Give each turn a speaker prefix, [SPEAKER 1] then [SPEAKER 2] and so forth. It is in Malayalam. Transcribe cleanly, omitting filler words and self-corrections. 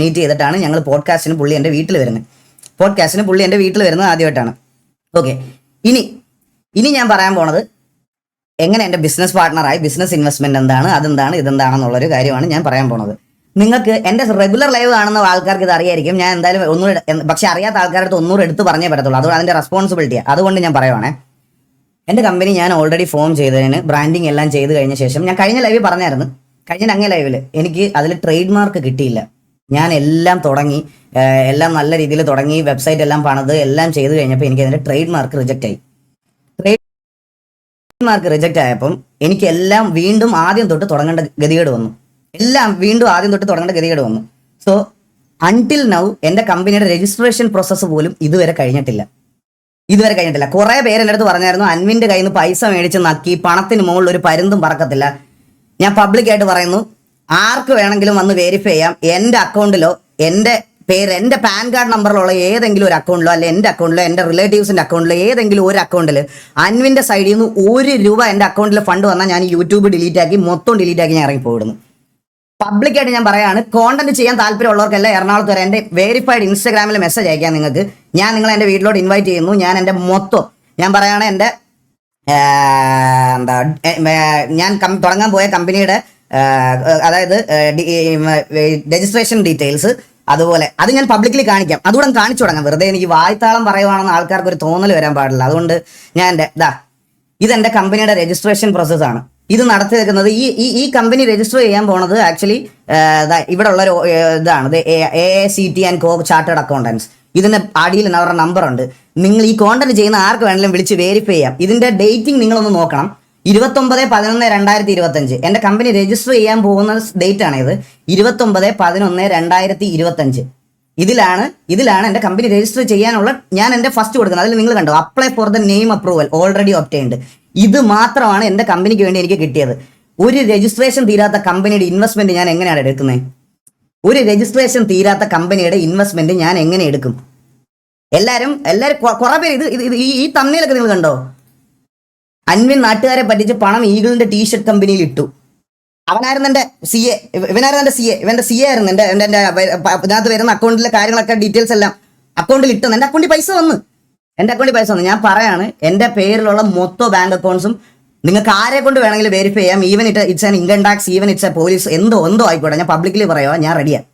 [SPEAKER 1] മീറ്റ് ചെയ്തിട്ടാണ് ഞങ്ങൾ പോഡ്കാസ്റ്റിന് പുള്ളി എൻ്റെ വീട്ടിൽ വരുന്നത് ആദ്യമായിട്ടാണ്. ഓക്കെ, ഇനി ഞാൻ പറയാൻ പോണത് എങ്ങനെ എൻ്റെ ബിസിനസ് പാർട്ട്ണറായി ബിസിനസ് ഇൻവെസ്റ്റ്മെന്റ് എന്താണ്, അതെന്താണ്, ഇതെന്താണെന്നുള്ളൊരു കാര്യമാണ് ഞാൻ പറയാൻ പോണത്. നിങ്ങൾക്ക് എൻ്റെ റെഗുലർ ലൈവ് കാണുന്ന ആൾക്കാർക്ക് ഇത് അറിയായിരിക്കും. ഞാൻ എന്തായാലും ഒന്നുകൂടെ, പക്ഷെ അറിയാത്ത ആൾക്കാരുടെ ഒന്നുകൂടെ എടുത്ത് പറഞ്ഞേ പറ്റത്തുള്ളൂ. അതുകൊണ്ട് അതിൻ്റെ റെസ്പോൺസിബിലിറ്റിയാണ്. അതുകൊണ്ട് ഞാൻ പറയുവാണേ, എൻ്റെ കമ്പനി ഞാൻ ഓൾറെഡി ഫോം ചെയ്തതിന് ബ്രാൻഡിങ് എല്ലാം ചെയ്ത് കഴിഞ്ഞ ശേഷം, ഞാൻ കഴിഞ്ഞ ലൈവിൽ പറഞ്ഞായിരുന്നു, അങ്ങേ ലൈവിൽ എനിക്ക് അതിൽ ട്രേഡ് മാർക്ക് കിട്ടിയില്ല. ഞാൻ എല്ലാം തുടങ്ങി, എല്ലാം നല്ല രീതിയിൽ തുടങ്ങി, വെബ്സൈറ്റ് എല്ലാം പണിത് എല്ലാം ചെയ്ത് കഴിഞ്ഞപ്പോൾ എനിക്ക് അതിൻ്റെ ട്രേഡ് മാർക്ക് റിജക്റ്റ് ആയി. ആയപ്പം എനിക്ക് എല്ലാം വീണ്ടും ആദ്യം തൊട്ട് തുടങ്ങേണ്ട ഗതികേട് വന്നു. സോ അൺടിൽ നൗ എൻ്റെ കമ്പനിയുടെ രജിസ്ട്രേഷൻ പ്രോസസ്സ് പോലും ഇതുവരെ കഴിഞ്ഞിട്ടില്ല. കുറെ പേര് എൻ്റെ അടുത്ത് പറഞ്ഞായിരുന്നു, അൻവിൻ്റെ കയ്യിൽ നിന്ന് പൈസ മേടിച്ച് നക്കി പണത്തിന് മുകളിൽ ഒരു പരുന്തും പറക്കത്തില്ല. ഞാൻ പബ്ലിക്കായിട്ട് പറയുന്നു, ആർക്ക് വേണമെങ്കിലും വന്ന് വെരിഫൈ ചെയ്യാം. എൻ്റെ അക്കൗണ്ടിലോ എൻ്റെ പേര്, എൻ്റെ പാൻ കാർഡ് നമ്പറിലുള്ള ഏതെങ്കിലും ഒരു അക്കൗണ്ടിലോ, അല്ലെ എൻ്റെ അക്കൗണ്ടിലോ, എൻ്റെ റിലേറ്റീവ്സിൻ്റെ അക്കൗണ്ടിലോ, ഏതെങ്കിലും ഒരു അക്കൗണ്ടിൽ അൻവിൻ്റെ സൈഡിൽ നിന്ന് ₹1 എൻ്റെ അക്കൗണ്ടിൽ ഫണ്ട് വന്നാൽ ഞാൻ യൂട്യൂബ് മൊത്തം ഡിലീറ്റ് ആക്കി ഞാൻ ഇറങ്ങിപ്പോയിടുന്നു. പബ്ലിക്കായിട്ട് ഞാൻ പറയാണ്, കോണ്ടന്റ് ചെയ്യാൻ താല്പര്യമുള്ളവർക്കെല്ലാം എറണാകുളത്ത് വരെ എൻ്റെ വെരിഫൈഡ് ഇൻസ്റ്റാഗ്രാമിൽ മെസ്സേജ് അയക്കാം നിങ്ങൾക്ക്. ഞാൻ നിങ്ങളെ എൻ്റെ വീട്ടിലോട്ട് ഇൻവൈറ്റ് ചെയ്യുന്നു. ഞാൻ എൻ്റെ മൊത്തം ഞാൻ പറയുകയാണ്, എൻ്റെ ഞാൻ തുടങ്ങാൻ പോയ കമ്പനിയുടെ അതായത് രജിസ്ട്രേഷൻ ഡീറ്റെയിൽസ്, അതുപോലെ അത് ഞാൻ പബ്ലിക്കലി കാണിക്കാം. അതുകൂടെ കാണിച്ചു തുടങ്ങാം. വെറുതെ എനിക്ക് വായ്ത്താളം പറയുവാണെന്ന് ആൾക്കാർക്ക് ഒരു തോന്നൽ വരാൻ പാടില്ല. അതുകൊണ്ട് ഞാൻ ഇതെൻ്റെ കമ്പനിയുടെ രജിസ്ട്രേഷൻ പ്രോസസ്സാണ്. ഇത് നടത്തി വെക്കുന്നത് ഈ കമ്പനി രജിസ്റ്റർ ചെയ്യാൻ പോണത് ആക്ച്വലി ഇവിടെ ഉള്ള ഒരു ഇതാണ്, AACT & Co ചാർട്ടേഡ് അക്കൗണ്ടൻസ്. ഇതിന്റെ അടിയിൽ അവരുടെ നമ്പർ ഉണ്ട്. നിങ്ങൾ ഈ കോണ്ടന്റ് ചെയ്യുന്ന ആർക്ക് വേണമെങ്കിലും വിളിച്ച് വെരിഫൈ ചെയ്യാം. ഇതിന്റെ ഡേറ്റിംഗ് നിങ്ങളൊന്ന് നോക്കണം. 29/11/2025 എൻ്റെ കമ്പനി രജിസ്റ്റർ ചെയ്യാൻ പോകുന്ന ഡേറ്റ് ആണ് ഇത്. 29/11/2025 ഇതിലാണ് എൻ്റെ കമ്പനി രജിസ്റ്റർ ചെയ്യാനുള്ള ഞാൻ എൻ്റെ ഫസ്റ്റ് കൊടുക്കുന്നത്. അതിൽ നിങ്ങൾ കണ്ടോ, apply for the name approval already obtained. ഇത് മാത്രമാണ് എൻ്റെ കമ്പനിക്ക് വേണ്ടി എനിക്ക് കിട്ടിയത്. ഒരു രജിസ്ട്രേഷൻ തീരാത്ത കമ്പനിയുടെ ഇൻവെസ്റ്റ്മെന്റ് ഞാൻ എങ്ങനെയാണ് എടുക്കുന്നത്? ഞാൻ എങ്ങനെ എടുക്കും? എല്ലാവരും കുറെ പേര് ഈ തമ്മിലൊക്കെ നിങ്ങൾ കണ്ടോ, അൻവിൻ നാട്ടുകാരെ പറ്റിച്ച് പണം ഈഗിളിന്റെ ടീഷർട്ട് കമ്പനിയിൽ ഇട്ടു. ഇവനായിരുന്നു എൻ്റെ CA. ഇവന്റെ CA ആയിരുന്നു. എൻ്റെ ഇതിനകത്ത് വരുന്ന അക്കൗണ്ടിലെ കാര്യങ്ങളൊക്കെ ഡീറ്റെയിൽസ് എല്ലാം അക്കൗണ്ടിൽ ഇട്ടെന്ന്. എൻ്റെ അക്കൗണ്ടിൽ പൈസ വന്നു. ഞാൻ പറയാണ്, എൻ്റെ പേരിലുള്ള മൊത്തം ബാങ്ക് അക്കൗണ്ട്സും നിങ്ങൾക്ക് ആരെ കൊണ്ട് വേണമെങ്കിലും വെരിഫൈ ചെയ്യാം. Even it's an income tax, even it's A police, എന്തോ ആയിക്കോട്ടെ. ഞാൻ പബ്ലിക്കലി പറയുക, ഞാൻ റെഡിയാണ്.